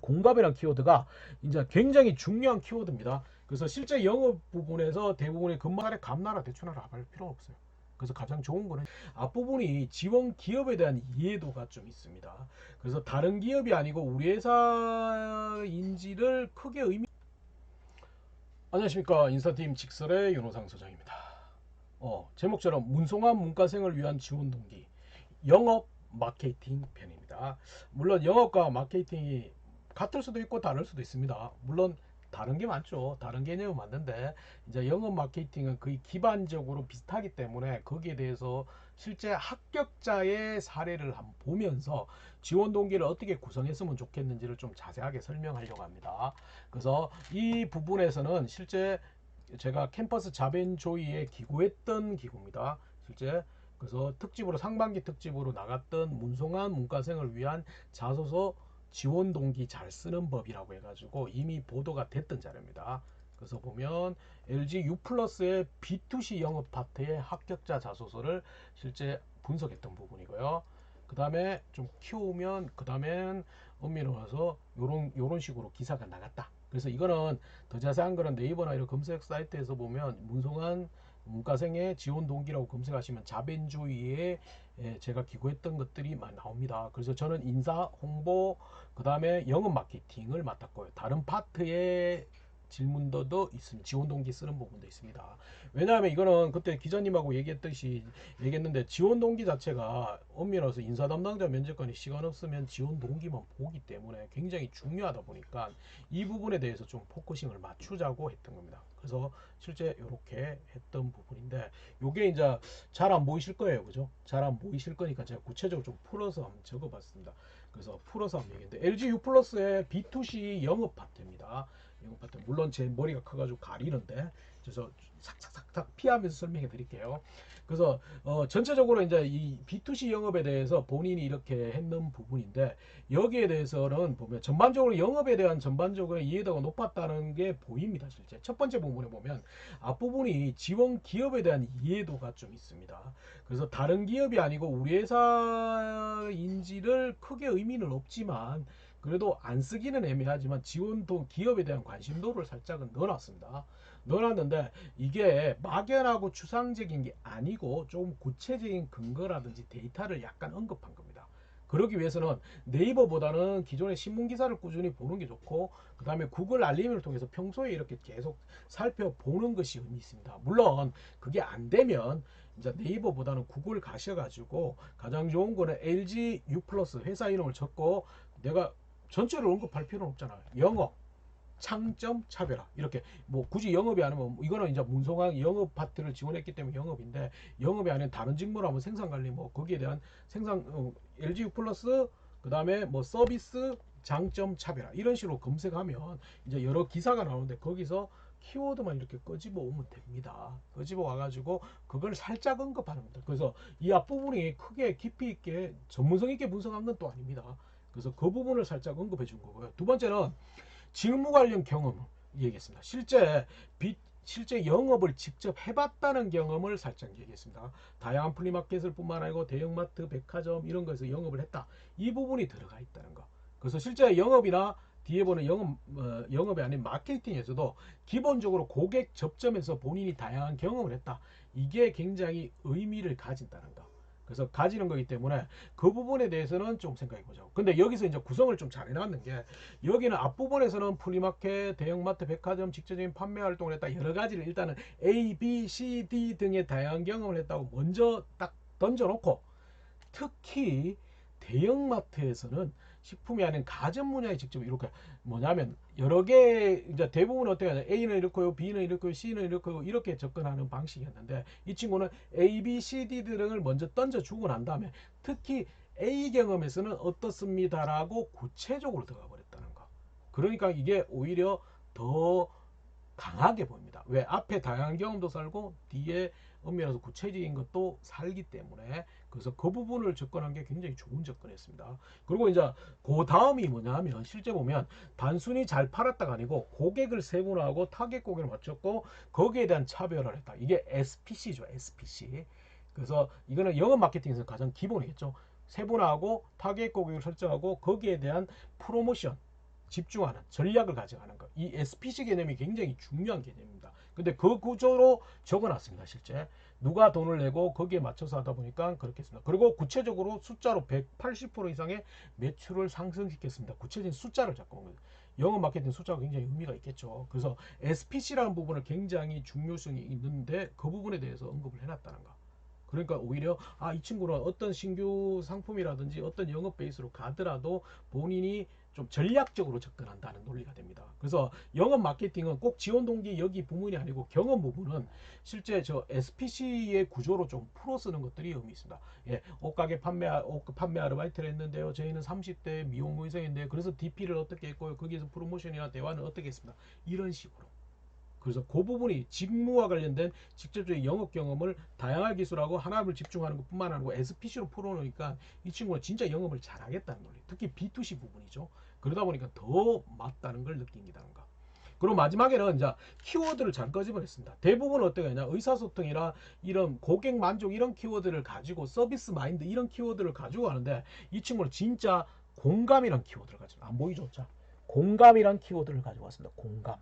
공감이라는 키워드가 이제 굉장히 중요한 키워드입니다. 그래서 실제 영업 부분에서 대부분의 근무활의 감나라 대추나라 할 필요가 없어요. 그래서 가장 좋은 거는 앞부분이 지원 기업에 대한 이해도가 좀 있습니다. 그래서 다른 기업이 아니고 우리 회사인지를 크게 안녕하십니까, 인사팀 직설의 윤호상 소장입니다. 제목처럼 문송한 문과생을 위한 지원 동기 영업 마케팅 편입니다. 물론 영업과 마케팅이 같을 수도 있고 다를 수도 있습니다. 물론 다른 게 많죠. 다른 개념은 맞는데 이제 영업 마케팅은 거의 기반적으로 비슷하기 때문에 거기에 대해서 실제 합격자의 사례를 한번 보면서 지원 동기를 어떻게 구성했으면 좋겠는지를 좀 자세하게 설명하려고 합니다. 그래서 이 부분에서는 실제 제가 캠퍼스 자벤조이에 기고했던 기구입니다. 실제 그래서 특집으로 상반기 특집으로 나갔던 문송한 문과생을 위한 자소서 지원 동기 잘 쓰는 법이라고 해가지고 이미 보도가 됐던 자료입니다. 그래서 보면 LG U+의 B2C 영업 파트의 합격자 자소서를 실제 분석했던 부분이고요. 그 다음에 좀 키우면 그 다음엔 엄밀히 와서 요런 식으로 기사가 나갔다. 그래서 이거는 더 자세한 거는 네이버나 이런 검색 사이트에서 보면 문송한 문과생의 지원 동기라고 검색하시면 자벤조이에 제가 기고했던 것들이 많이 나옵니다. 그래서 저는 인사, 홍보, 그 다음에 영업 마케팅을 맡았고요. 다른 파트의 질문도 있습니다. 지원 동기 쓰는 부분도 있습니다. 왜냐하면 이거는 그때 기자님하고 얘기했는데 지원 동기 자체가 엄밀해서 인사 담당자 면접관이 시간 없으면 지원 동기만 보기 때문에 굉장히 중요하다 보니까 이 부분에 대해서 좀 포커싱을 맞추자고 했던 겁니다. 그래서 실제 이렇게 했던 부분인데 요게 이제 잘 안 보이실 거예요. 그죠? 잘 안 보이실 거니까 제가 구체적으로 좀 풀어서 한번 적어봤습니다. 그래서 풀어서 한번 얘기했는데 LG U+의 B2C 영업 파트입니다. 영업 파트. 물론 제 머리가 커가지고 가리는데 그래서 삭삭삭삭 피하면서 설명해 드릴게요. 그래서 전체적으로 이제 이 B2C 영업에 대해서 본인이 이렇게 했는 부분인데 여기에 대해서는 보면 전반적으로 영업에 대한 전반적으로 이해도가 높았다는 게 보입니다. 실제 첫 번째 부분에 보면 앞부분이 지원 기업에 대한 이해도가 좀 있습니다. 그래서 다른 기업이 아니고 우리 회사인지를 크게 의미는 없지만 그래도 안 쓰기는 애매하지만 지원도 기업에 대한 관심도를 살짝은 넣어놨습니다. 넣어놨는데 이게 막연하고 추상적인 게 아니고 좀 구체적인 근거라든지 데이터를 약간 언급한 겁니다. 그러기 위해서는 네이버보다는 기존의 신문 기사를 꾸준히 보는 게 좋고 그 다음에 구글 알림을 통해서 평소에 이렇게 계속 살펴보는 것이 의미 있습니다. 물론 그게 안 되면 이제 네이버보다는 구글 가셔가지고 가장 좋은 거는 LG U+ 회사 이름을 적고 내가 전체를 언급할 필요는 없잖아요. 영업, 창점, 차별화 이렇게 뭐 굳이 영업이 아니면 이거는 이제 문송한 영업 파트를 지원했기 때문에 영업인데 영업이 아닌 다른 직무로 하면 생산관리 뭐 거기에 대한 LG U+, 그 다음에 뭐 서비스, 장점, 차별화 이런 식으로 검색하면 이제 여러 기사가 나오는데 거기서 키워드만 이렇게 끄집어 오면 됩니다. 끄집어 와가지고 그걸 살짝 언급하는 겁니다. 그래서 이 앞부분이 크게 깊이 있게 전문성 있게 분석한 건 또 아닙니다. 그래서 그 부분을 살짝 언급해 준 거고요. 두 번째는 직무 관련 경험을 얘기했습니다. 실제 영업을 직접 해봤다는 경험을 살짝 얘기했습니다. 다양한 플리마켓을 뿐만 아니고 대형마트, 백화점 이런 거에서 영업을 했다. 이 부분이 들어가 있다는 거. 그래서 실제 영업이나 뒤에 보는 영업이 아닌 마케팅에서도 기본적으로 고객 접점에서 본인이 다양한 경험을 했다. 이게 굉장히 의미를 가진다는 거. 그래서 가지는 거기 때문에 그 부분에 대해서는 좀 생각해 보자고. 근데 여기서 이제 구성을 좀 잘 해놨는 게 여기는 앞부분에서는 플리마켓, 대형마트, 백화점 직접적인 판매 활동을 했다. 여러 가지를 일단은 A, B, C, D 등의 다양한 경험을 했다고 먼저 딱 던져놓고 특히 대형마트에서는 식품이 아닌 가전 분야에 직접 이렇게 뭐냐면 여러 개 이제 대부분 어떻게 하냐 A는 이렇고요 B는 이렇고요 C는 이렇고요 이렇게 접근하는 방식이었는데 이 친구는 A, B, C, D 등을 먼저 던져주고 난 다음에 특히 A 경험에서는 어떻습니다라고 구체적으로 들어가 버렸다는 거. 그러니까 이게 오히려 더 강하게 보입니다. 왜? 앞에 다양한 경험도 살고 뒤에 엄밀해서 구체적인 것도 살기 때문에 그래서 그 부분을 접근한 게 굉장히 좋은 접근이었습니다. 그리고 이제 그 다음이 뭐냐면 실제 보면 단순히 잘 팔았다가 아니고 고객을 세분화하고 타겟 고객을 맞췄고 거기에 대한 차별화를 했다. 이게 SPC죠. SPC. 그래서 이거는 영업 마케팅에서 가장 기본이겠죠. 세분화하고 타겟 고객을 설정하고 거기에 대한 프로모션 집중하는 전략을 가져가는 것. 이 SPC 개념이 굉장히 중요한 개념입니다. 근데 그 구조로 적어놨습니다. 실제 누가 돈을 내고 거기에 맞춰서 하다 보니까 그렇게 했습니다. 그리고 구체적으로 숫자로 180% 이상의 매출을 상승시켰습니다. 구체적인 숫자를 잡고 온 거예요. 영업 마케팅 숫자가 굉장히 의미가 있겠죠. 그래서 SPC라는 부분을 굉장히 중요성이 있는데 그 부분에 대해서 언급을 해놨다는 거. 그러니까 오히려 이 친구는 어떤 신규 상품이라든지 어떤 영업 베이스로 가더라도 본인이 좀 전략적으로 접근한다는 논리가 됩니다. 그래서 영업 마케팅은 꼭 지원 동기 여기 부분이 아니고 경험 부분은 실제 저 SPC의 구조로 좀 풀어 쓰는 것들이 의미 있습니다. 예, 옷 판매 아르바이트를 했는데요. 저희는 30대 미용 의사인데 그래서 DP를 어떻게 했고요. 거기에서 프로모션이나 대화는 어떻게 했습니다. 이런 식으로. 그래서 그 부분이 직무와 관련된 직접적인 영업 경험을 다양한 기술하고 하나를 집중하는 것뿐만 아니고 SPC로 풀어놓으니까 이 친구는 진짜 영업을 잘하겠다는 논리. 특히 B2C 부분이죠. 그러다 보니까 더 맞다는 걸 느낀다는 거. 그리고 마지막에는 이제 키워드를 잘 꺼집어냈습니다. 대부분 어떻게 하냐, 의사소통이나 이런 고객 만족 이런 키워드를 가지고 서비스 마인드 이런 키워드를 가지고 하는데 이 친구는 진짜 공감이란 키워드를 가지고 안 보이죠? 자, 공감이란 키워드를 가지고 왔습니다. 공감.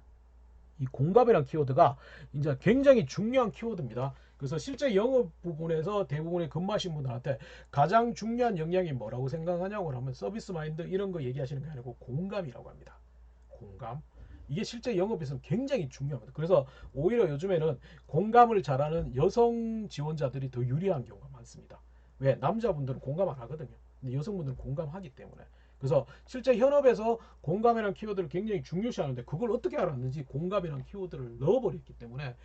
이 공감이란 키워드가 이제 굉장히 중요한 키워드입니다. 그래서 실제 영업 부분에서 대부분의 근무하신 분들한테 가장 중요한 역량이 뭐라고 생각하냐고 하면 서비스 마인드 이런 거 얘기하시는 게 아니고 공감이라고 합니다. 공감. 이게 실제 영업에서는 굉장히 중요합니다. 그래서 오히려 요즘에는 공감을 잘하는 여성 지원자들이 더 유리한 경우가 많습니다. 왜? 남자분들은 공감 안 하거든요. 근데 여성분들은 공감하기 때문에. 그래서 실제 현업에서 공감이라는 키워드를 굉장히 중요시하는데 그걸 어떻게 알았는지 공감이라는 키워드를 넣어버렸기 때문에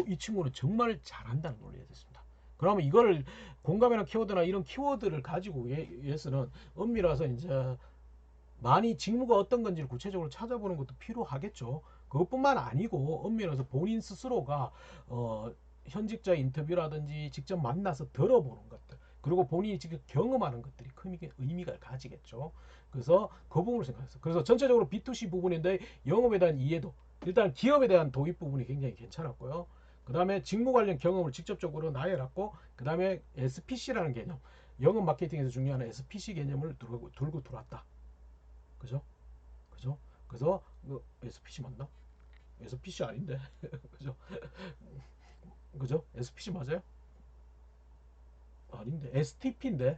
이 친구는 정말 잘한다는 논리가 됐습니다. 그러면 이거를 공감이라는 키워드나 이런 키워드를 가지고 위해서는 엄밀해서 이제 많이 직무가 어떤 건지를 구체적으로 찾아보는 것도 필요하겠죠. 그것뿐만 아니고 엄밀해서 본인 스스로가 현직자 인터뷰라든지 직접 만나서 들어보는 것들 그리고 본인이 직접 경험하는 것들이 큰 의미가 가지겠죠. 그래서 그 부분을 생각했어요. 그래서 전체적으로 B2C 부분인데 영업에 대한 이해도 일단 기업에 대한 도입 부분이 굉장히 괜찮았고요. 그 다음에 직무 관련 경험을 직접적으로 나열했고 그 다음에 SPC라는 개념 영업 마케팅에서 중요한 SPC 개념을 들고 돌았다. 그죠? 그죠? 그래서 SPC 맞나? SPC 아닌데. 그죠? 그죠? SPC 맞아요? 아닌데. STP인데.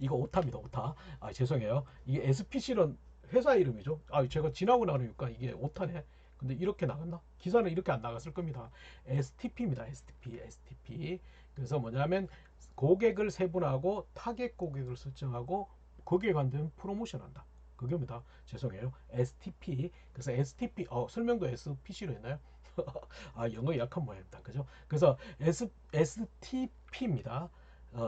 이거 오타입니다. 오타. 죄송해요. 이게 SPC는 회사 이름이죠. 제가 지나고 나니까 이게 오타네. 근데 이렇게 나갔나? 기사는 이렇게 안 나갔을 겁니다. STP입니다. STP. STP. 그래서 뭐냐면 고객을 세분하고 타겟 고객을 설정하고 거기에 관련 프로모션 한다. 그겁니다. 죄송해요. STP. 그래서 STP 설명도 SPC로 했나요? 영어 약한 모양입니다. 그죠? 그래서 STP입니다.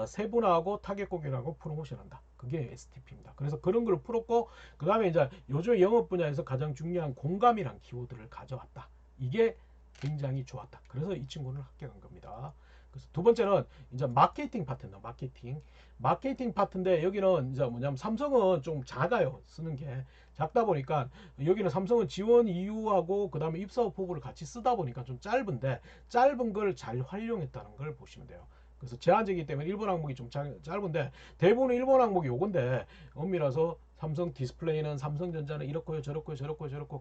세분화하고 타겟 고객하고 프로모션한다. 그게 STP입니다. 그래서 그런 걸 풀었고 그 다음에 이제 요즘 영업 분야에서 가장 중요한 공감이란 키워드를 가져왔다. 이게 굉장히 좋았다. 그래서 이 친구는 합격한 겁니다. 그래서 두 번째는 이제 마케팅 파트입니다. 마케팅 파트인데 여기는 이제 뭐냐면 삼성은 좀 작아요. 쓰는 게 작다 보니까 여기는 삼성은 지원 이유하고 그 다음에 입사 포부를 같이 쓰다 보니까 좀 짧은데 짧은 걸 잘 활용했다는 걸 보시면 돼요. 그래서 제한적이기 때문에 일본 항목이 좀 짧은데 대부분 일본 항목이 요건데 엄밀해서 삼성 디스플레이는 삼성전자는 이렇고요 저렇고요 저렇고요 저렇고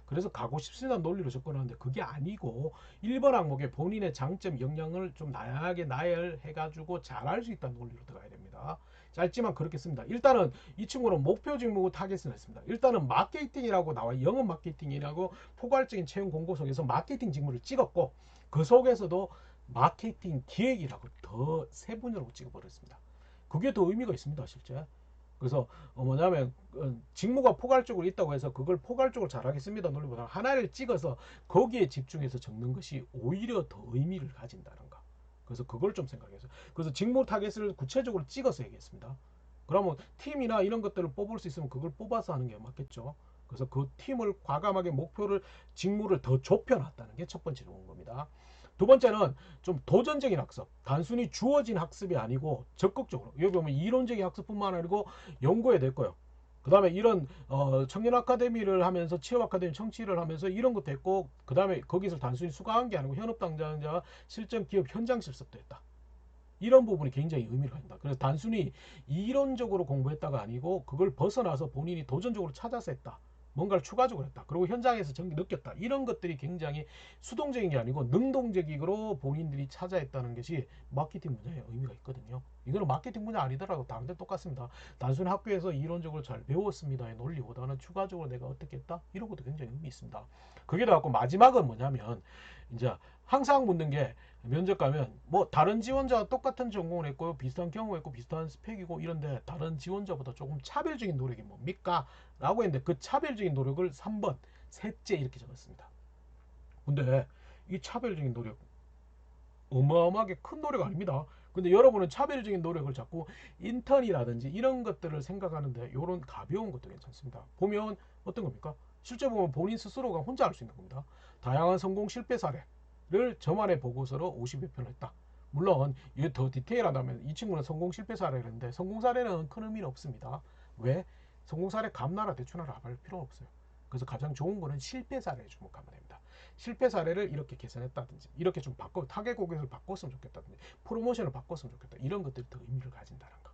그래서 가고 싶습니다 논리로 접근하는데 그게 아니고 1번 항목에 본인의 장점 역량을 좀 다양하게 나열해가지고 잘할 수 있다는 논리로 들어가야 됩니다. 짧지만 그렇게 씁니다. 일단은 이 친구는 목표 직무 타겟을 했습니다. 일단은 마케팅이라고 나와 영업 마케팅이라고 포괄적인 채용 공고 속에서 마케팅 직무를 찍었고 그 속에서도 마케팅 기획이라고 더 세분으로 찍어버렸습니다. 그게 더 의미가 있습니다, 실제. 그래서 뭐냐면 직무가 포괄적으로 있다고 해서 그걸 포괄적으로 잘하겠습니다 논리보다 하나를 찍어서 거기에 집중해서 적는 것이 오히려 더 의미를 가진다는 거. 그래서 그걸 좀 생각해서 그래서 직무 타겟을 구체적으로 찍어서 얘기했습니다. 그러면 팀이나 이런 것들을 뽑을 수 있으면 그걸 뽑아서 하는 게 맞겠죠. 그래서 그 팀을 과감하게 목표를 직무를 더 좁혀놨다는 게 첫 번째 좋은 겁니다. 두 번째는 좀 도전적인 학습. 단순히 주어진 학습이 아니고 적극적으로. 여기 보면 이론적인 학습뿐만 아니고 연구해야 될 거예요. 그 다음에 이런 청년 아카데미를 하면서 취업 아카데미 청취를 하면서 이런 것도 했고 그 다음에 거기서 단순히 수강한 게 아니고 현업 당장자 실전 기업 현장 실습도 했다. 이런 부분이 굉장히 의미를 가진다. 그래서 단순히 이론적으로 공부했다가 아니고 그걸 벗어나서 본인이 도전적으로 찾아서 했다. 뭔가를 추가적으로 했다. 그리고 현장에서 느꼈다. 이런 것들이 굉장히 수동적인 게 아니고 능동적으로 본인들이 찾아했다는 것이 마케팅 분야의 의미가 있거든요. 이거는 마케팅 분야 아니더라도 다른 데 똑같습니다. 단순히 학교에서 이론적으로 잘 배웠습니다의 논리보다는 추가적으로 내가 어떻게 했다? 이런 것도 굉장히 의미 있습니다. 그게 다 갖고 마지막은 뭐냐면 이제 항상 묻는 게 면접 가면 뭐 다른 지원자와 똑같은 전공을 했고 비슷한 경험을 했고 비슷한 스펙이고 이런데 다른 지원자보다 조금 차별적인 노력이 뭡니까? 라고 했는데 그 차별적인 노력을 3번 셋째 이렇게 적었습니다. 근데 이 차별적인 노력 어마어마하게 큰 노력 아닙니다. 근데 여러분은 차별적인 노력을 자꾸 인턴이라든지 이런 것들을 생각하는데 이런 가벼운 것도 괜찮습니다. 보면 어떤 겁니까? 실제 보면 본인 스스로가 혼자 할 수 있는 겁니다. 다양한 성공 실패 사례를 저만의 보고서로 50여 편을 했다. 물론 이게 더 디테일하다면 이 친구는 성공 실패 사례를 했는데 성공 사례는 큰 의미는 없습니다. 왜? 성공 사례 감나라 대추나라 할 필요가 없어요. 그래서 가장 좋은 거는 실패 사례에 주목하면 됩니다. 실패 사례를 이렇게 개선했다든지 이렇게 좀 바꿔 타겟 고객을 바꿨으면 좋겠다든지 프로모션을 바꿨으면 좋겠다. 이런 것들이 더 의미를 가진다는 거.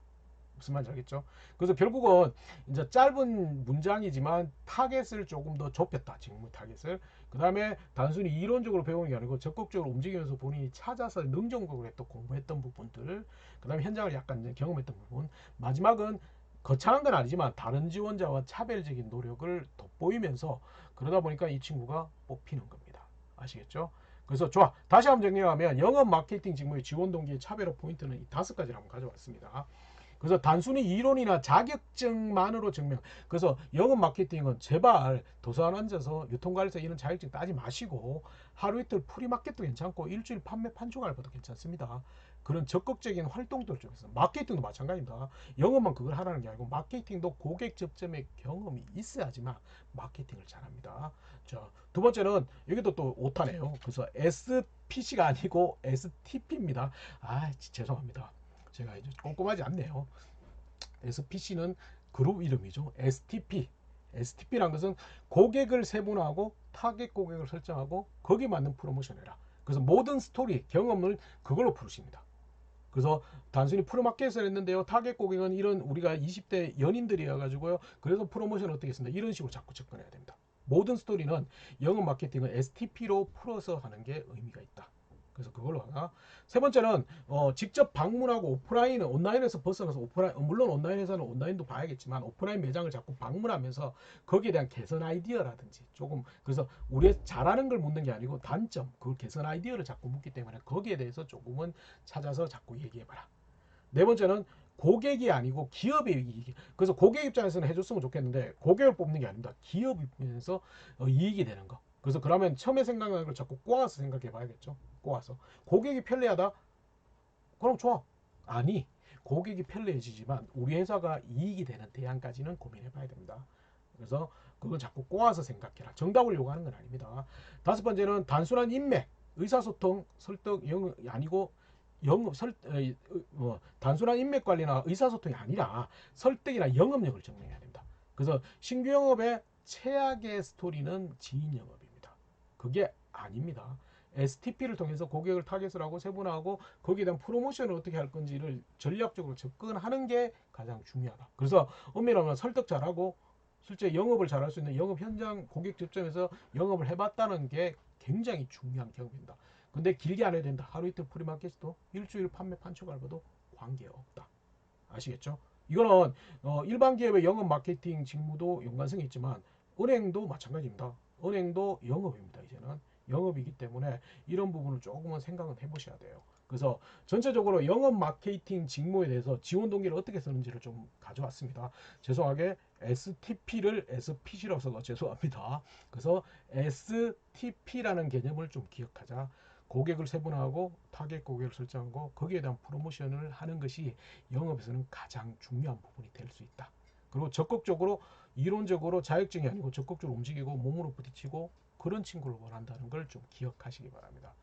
무슨 말인지 알겠죠? 그래서 결국은 이제 짧은 문장이지만 타겟을 조금 더 좁혔다. 직무 타겟을. 그 다음에 단순히 이론적으로 배우는 게 아니고 적극적으로 움직이면서 본인이 찾아서 능동적으로 또 공부했던 부분들, 그 다음에 현장을 약간 이제 경험했던 부분, 마지막은 거창한 건 아니지만 다른 지원자와 차별적인 노력을 돋보이면서 그러다 보니까 이 친구가 뽑히는 겁니다. 아시겠죠? 그래서 좋아. 다시 한번 정리하면 영업 마케팅 직무의 지원 동기의 차별화 포인트는 이 5가지를 한번 가져왔습니다. 그래서 단순히 이론이나 자격증만으로 증명. 그래서 영업 마케팅은 제발 도서관 앉아서 유통관리사 이런 자격증 따지 마시고 하루 이틀 프리마켓도 괜찮고 일주일 판매 판촉 알바도 괜찮습니다. 그런 적극적인 활동들 쪽에서 마케팅도 마찬가지입니다. 영업만 그걸 하라는 게 아니고 마케팅도 고객 접점의 경험이 있어야지만 마케팅을 잘합니다. 자, 두 번째는 여기도 또 오타네요. 그래서 SPC가 아니고 STP입니다. 아, 죄송합니다. 제가 이제 꼼꼼하지 않네요. SPC는 그룹 이름이죠. STP. STP란 것은 고객을 세분화하고 타겟 고객을 설정하고 거기에 맞는 프로모션을 해라. 그래서 모든 스토리, 경험을 그걸로 부르십니다. 그래서 단순히 프로마켓을 했는데요. 타겟 고객은 이런 우리가 20대 연인들이어가지고요. 그래서 프로모션 어떻게 했습니다. 이런 식으로 자꾸 접근해야 됩니다. 모든 스토리는 영업 마케팅은 STP로 풀어서 하는 게 의미가 있다. 그래서 그걸로 하나. 세 번째는 직접 방문하고 오프라인은 온라인에서 벗어나서 오프라인 물론 온라인에서는 온라인도 봐야겠지만 오프라인 매장을 자꾸 방문하면서 거기에 대한 개선 아이디어라든지 조금 그래서 우리 잘하는 걸 묻는 게 아니고 단점 그 개선 아이디어를 자꾸 묻기 때문에 거기에 대해서 조금은 찾아서 자꾸 얘기해봐라. 네 번째는 고객이 아니고 기업의 이익. 그래서 고객 입장에서는 해줬으면 좋겠는데 고객을 뽑는 게 아닙니다. 기업 입장에서 이익이 되는 거. 그래서 그러면 처음에 생각나는 걸 자꾸 꼬아서 생각해 봐야겠죠. 꼬아서. 고객이 편리하다? 그럼 좋아. 아니, 고객이 편리해지지만 우리 회사가 이익이 되는 대안까지는 고민해 봐야 됩니다. 그래서 그걸 자꾸 꼬아서 생각해라. 정답을 요구하는 건 아닙니다. 다섯 번째는 단순한 인맥, 의사소통, 설득, 영업이 아니고 단순한 인맥 관리나 의사소통이 아니라 설득이나 영업력을 증명해야 됩니다. 그래서 신규 영업의 최악의 스토리는 지인 영업입니다. 그게 아닙니다. STP를 통해서 고객을 타겟을 하고 세분화하고 거기에 대한 프로모션을 어떻게 할 건지를 전략적으로 접근하는 게 가장 중요하다. 그래서 엄밀하면 설득 잘하고 실제 영업을 잘할 수 있는 영업 현장 고객 접점에서 영업을 해봤다는 게 굉장히 중요한 경험입니다. 근데 길게 안 해도 된다. 하루 이틀 프리마켓도 일주일 판매 판촉 알바도 관계없다. 아시겠죠? 이거는 일반 기업의 영업 마케팅 직무도 연관성이 있지만 은행도 마찬가지입니다. 은행도 영업입니다. 이제는 영업이기 때문에 이런 부분을 조금은 생각은 해보셔야 돼요. 그래서 전체적으로 영업 마케팅 직무에 대해서 지원 동기를 어떻게 쓰는지를 좀 가져왔습니다. 죄송하게 STP를 SPC라고 써서 죄송합니다. 그래서 STP라는 개념을 좀 기억하자. 고객을 세분화하고 타겟 고객을 설정하고 거기에 대한 프로모션을 하는 것이 영업에서는 가장 중요한 부분이 될 수 있다. 그리고 적극적으로 이론적으로 자격증이 아니고 적극적으로 움직이고 몸으로 부딪히고 그런 친구를 원한다는 걸 좀 기억하시기 바랍니다.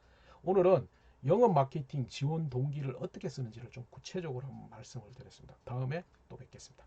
오늘은 영업 마케팅 지원 동기를 어떻게 쓰는지를 좀 구체적으로 한번 말씀을 드렸습니다. 다음에 또 뵙겠습니다.